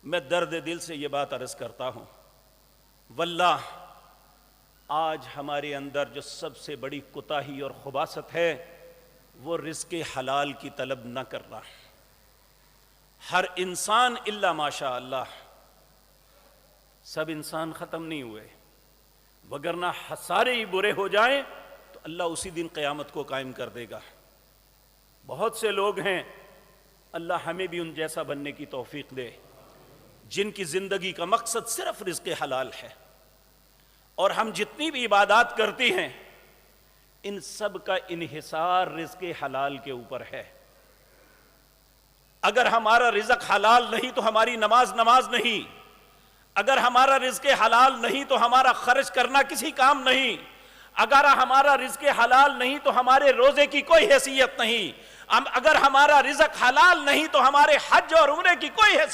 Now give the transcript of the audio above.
میں درد دل سے یہ بات عرض کرتا ہوں، واللہ آج ہمارے اندر جو سب سے بڑی کوتاہی اور خباثت ہے وہ رزق حلال کی طلب نہ کرنا۔ ہر انسان الا ماشاء اللہ، سب انسان ختم نہیں ہوئے، وگرنہ سارے ہی برے ہو جائیں تو اللہ اسی دن قیامت کو قائم کر دے گا۔ بہت سے لوگ ہیں، اللہ ہمیں بھی ان جیسا بننے کی توفیق دے، جن کی زندگی کا مقصد صرف رزق حلال ہے، اور ہم جتنی بھی عبادات کرتی ہیں ان سب کا انحصار رزق حلال کے اوپر ہے۔ اگر ہمارا رزق حلال نہیں تو ہماری نماز نماز نہیں، اگر ہمارا رزق حلال نہیں تو ہمارا خرچ کرنا کسی کام نہیں، اگر ہمارا رزق حلال نہیں تو ہمارے روزے کی کوئی حیثیت نہیں، اگر ہمارا رزق حلال نہیں تو ہمارے حج اور عمرے کی کوئی حیثیت